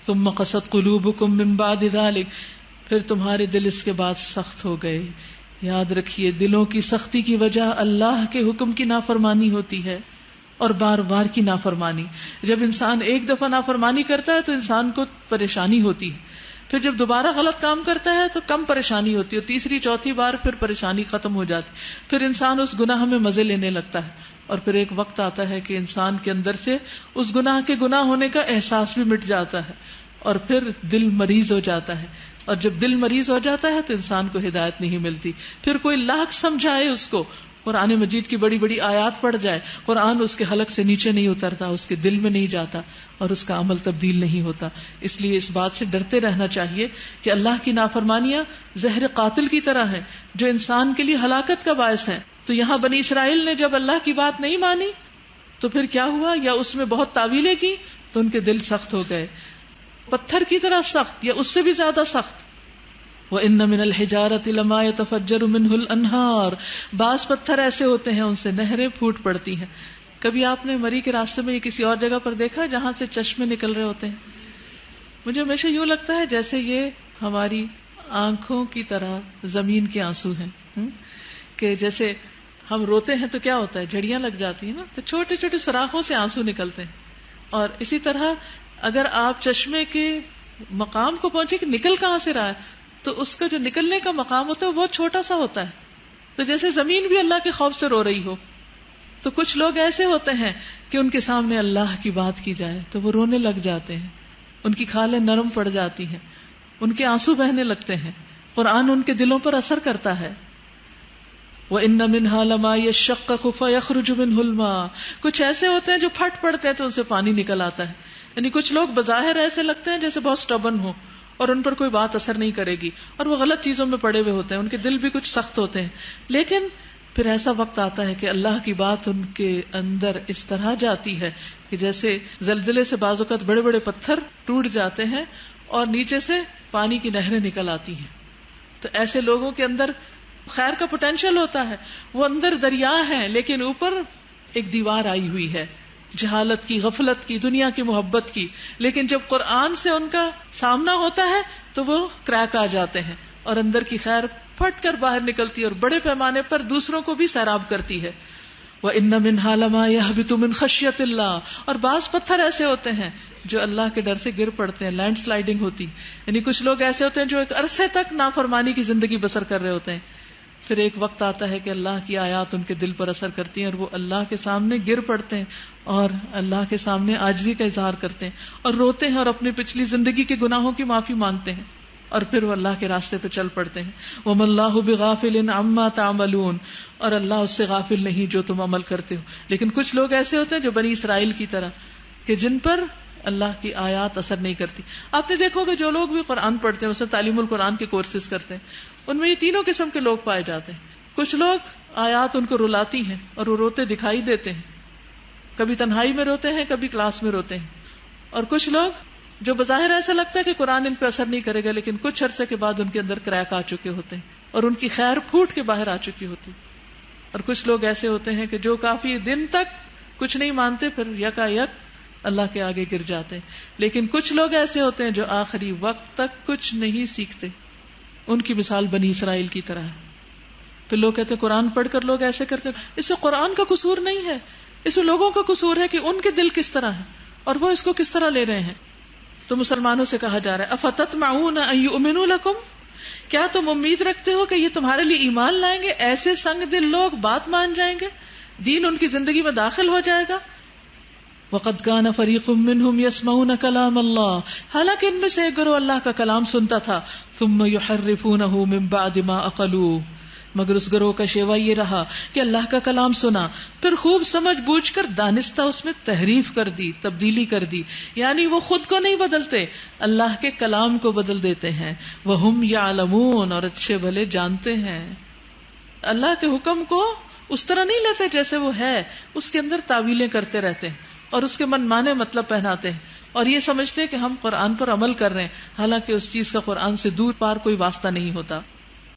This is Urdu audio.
ثم قست قلوبکم من بعد ذلک، پھر تمہارے دل اس کے بعد سخت ہو گئے. یاد رکھیے دلوں کی سختی کی وجہ اللہ کے حکم کی نافرمانی ہوتی ہے اور بار بار کی نافرمانی. جب انسان ایک دفعہ نافرمانی کرتا ہے تو انسان کو پریشانی ہوتی ہے، پھر جب دوبارہ غلط کام کرتا ہے تو کم پریشانی ہوتی ہے، تیسری چوتھی بار پھر پریشانی ختم ہو جاتی، پھر انسان اس گناہ میں مزے لینے لگتا ہے، اور پھر ایک وقت آتا ہے کہ انسان کے اندر سے اس گناہ کے گناہ ہونے کا احساس بھی مٹ جاتا ہے اور پھر دل مریض ہو جاتا ہے. اور جب دل مریض ہو جاتا ہے تو انسان کو ہدایت نہیں ملتی، پھر کوئی لاکھ سمجھائے اس کو، قرآن مجید کی بڑی بڑی آیات پڑھ جائے، قرآن اس کے حلق سے نیچے نہیں اترتا، اس کے دل میں نہیں جاتا اور اس کا عمل تبدیل نہیں ہوتا. اس لیے اس بات سے ڈرتے رہنا چاہیے کہ اللہ کی نافرمانیاں زہر قاتل کی طرح ہیں جو انسان کے لیے ہلاکت کا باعث ہیں. تو یہاں بنی اسرائیل نے جب اللہ کی بات نہیں مانی تو پھر کیا ہوا؟ یا اس میں بہت تعویلیں کی تو ان کے دل سخت ہو گئے، پتھر کی طرح سخت یا اس سے بھی زیادہ سخت. وَإِنَّ مِنَ الْحِجَارَةِ لَمَا يَتَفَجَّرُ مِنْهُ الْأَنْهَارُ، بعض پتھر ایسے ہوتے ہیں ان سے نہریں پھوٹ پڑتی ہیں. کبھی آپ نے مری کے راستے میں یا کسی اور جگہ پر دیکھا جہاں سے چشمے نکل رہے ہوتے ہیں؟ مجھے ہمیشہ یوں لگتا ہے جیسے یہ ہماری آنکھوں کی طرح زمین کے آنسو ہیں، کہ جیسے ہم روتے ہیں تو کیا ہوتا ہے، جھڑیاں لگ جاتی ہیں نا، تو چھوٹے چھوٹے سوراخوں سے آنسو نکلتے ہیں. اور اسی طرح اگر آپ چشمے کے مقام کو پہنچے کہ نکل کہاں سے رہا ہے تو اس کا جو نکلنے کا مقام ہوتا ہے وہ بہت چھوٹا سا ہوتا ہے. تو جیسے زمین بھی اللہ کے خوف سے رو رہی ہو، تو کچھ لوگ ایسے ہوتے ہیں کہ ان کے سامنے اللہ کی بات کی جائے تو وہ رونے لگ جاتے ہیں، ان کی کھالیں نرم پڑ جاتی ہیں، ان کے آنسو بہنے لگتے ہیں. قرآن ان کے دلوں پر اثر کرتا ہے. وَإِنَّ مِنْهَا لَمَا يَشَّقَّقُ فَيَخْرُجُ مِنْهُ الْمَاءُ، کچھ ایسے ہوتے ہیں جو پھٹ پڑتے ہیں تو ان سے پانی نکل آتا ہے. یعنی کچھ لوگ بظاہر ایسے لگتے ہیں جیسے بہت سٹبن ہو اور ان پر کوئی بات اثر نہیں کرے گی اور وہ غلط چیزوں میں پڑے ہوئے ہوتے ہیں، ان کے دل بھی کچھ سخت ہوتے ہیں، لیکن پھر ایسا وقت آتا ہے کہ اللہ کی بات ان کے اندر اس طرح جاتی ہے کہ جیسے زلزلے سے بعض اوقات بڑے بڑے پتھر ٹوٹ جاتے ہیں اور نیچے سے پانی کی نہریں نکل آتی ہیں. تو ایسے لوگوں کے اندر خیر کا پوٹینشیل ہوتا ہے، وہ اندر دریا ہے لیکن اوپر ایک دیوار آئی ہوئی ہے، جہالت کی، غفلت کی، دنیا کی محبت کی. لیکن جب قرآن سے ان کا سامنا ہوتا ہے تو وہ کریک آ جاتے ہیں اور اندر کی خیر پھٹ کر باہر نکلتی ہے اور بڑے پیمانے پر دوسروں کو بھی سیراب کرتی ہے. وَإِنَّ مِنْهَا لَمَا يَهْبِطُ مِنْ خَشْيَةِ اللَّهِ، اور بعض پتھر ایسے ہوتے ہیں جو اللہ کے ڈر سے گر پڑتے ہیں، لینڈ سلائیڈنگ ہوتی. یعنی کچھ لوگ ایسے ہوتے ہیں جو ایک عرصے تک نافرمانی کی زندگی بسر کر رہے ہوتے ہیں، پھر ایک وقت آتا ہے کہ اللہ کی آیات ان کے دل پر اثر کرتی ہیں اور وہ اللہ کے سامنے گر پڑتے ہیں اور اللہ کے سامنے عاجزی کا اظہار کرتے ہیں اور روتے ہیں اور اپنی پچھلی زندگی کے گناہوں کی معافی مانگتے ہیں اور پھر وہ اللہ کے راستے پہ چل پڑتے ہیں. وَمَا اللَّهُ بِغَافِلٍ عَمَّا تَعْمَلُونَ، اور اللہ اس سے غافل نہیں جو تم عمل کرتے ہو. لیکن کچھ لوگ ایسے ہوتے ہیں جو بنی اسرائیل کی طرح کہ جن پر اللہ کی آیات اثر نہیں کرتی. آپ نے دیکھو کہ جو لوگ بھی قرآن پڑھتے ہیں، اسے تعلیم القرآن کے کورسز کرتے ہیں، ان میں یہ تینوں قسم کے لوگ پائے جاتے ہیں. کچھ لوگ آیات ان کو رلاتی ہیں اور وہ روتے دکھائی دیتے ہیں، کبھی تنہائی میں روتے ہیں، کبھی کلاس میں روتے ہیں. اور کچھ لوگ جو بظاہر ایسا لگتا ہے کہ قرآن ان پہ اثر نہیں کرے گا، لیکن کچھ عرصے کے بعد ان کے اندر کریک آ چکے ہوتے ہیں اور ان کی خیر پھوٹ کے باہر آ چکی ہوتی. اور کچھ لوگ ایسے ہوتے ہیں کہ جو کافی دن تک کچھ نہیں مانتے، پھر یکا یک اللہ کے آگے گر جاتے ہیں. لیکن کچھ لوگ ایسے ہوتے ہیں جو آخری وقت تک کچھ نہیں سیکھتے. ان کی مثال بنی اسرائیل کی طرح ہے. پھر لوگ کہتے ہیں قرآن پڑھ کر لوگ ایسے کرتے ہیں. اس سے قرآن کا قصور نہیں ہے، اس میں لوگوں کا قصور ہے کہ ان کے دل کس طرح ہیں اور وہ اس کو کس طرح لے رہے ہیں. تو مسلمانوں سے کہا جا رہا ہے افتطمعون ان یؤمنوا لکم، کیا تم امید رکھتے ہو کہ یہ تمہارے لیے ایمان لائیں گے؟ ایسے سنگ دل لوگ بات مان جائیں گے، دین ان کی زندگی میں داخل ہو جائے گا. وَقَدْ كَانَ فَرِيقٌ مِّنْهُمْ يَسْمَعُونَ كَلَامَ اللَّهِ، حالانکہ ان میں سے ایک گروہ اللہ کا کلام سنتا تھا. ثُمَّ يُحَرِّفُونَهُ مِن بَعْدِ مَا عَقَلُوهُ، مگر اس گروہ کا شیوا یہ رہا کہ اللہ کا کلام سنا، پھر خوب سمجھ بوجھ کر دانستہ اس میں تحریف کر دی، تبدیلی کر دی. یعنی وہ خود کو نہیں بدلتے، اللہ کے کلام کو بدل دیتے ہیں. وَهُمْ يَعْلَمُونَ، اور اچھے بھلے جانتے ہیں. اللہ کے حکم کو اس طرح نہیں لیتے جیسے وہ ہے، اس کے اندر تعویلیں کرتے رہتے ہیں اور اس کے من مانے مطلب پہناتے ہیں اور یہ سمجھتے ہیں کہ ہم قرآن پر عمل کر رہے ہیں، حالانکہ اس چیز کا قرآن سے دور پار کوئی واسطہ نہیں ہوتا.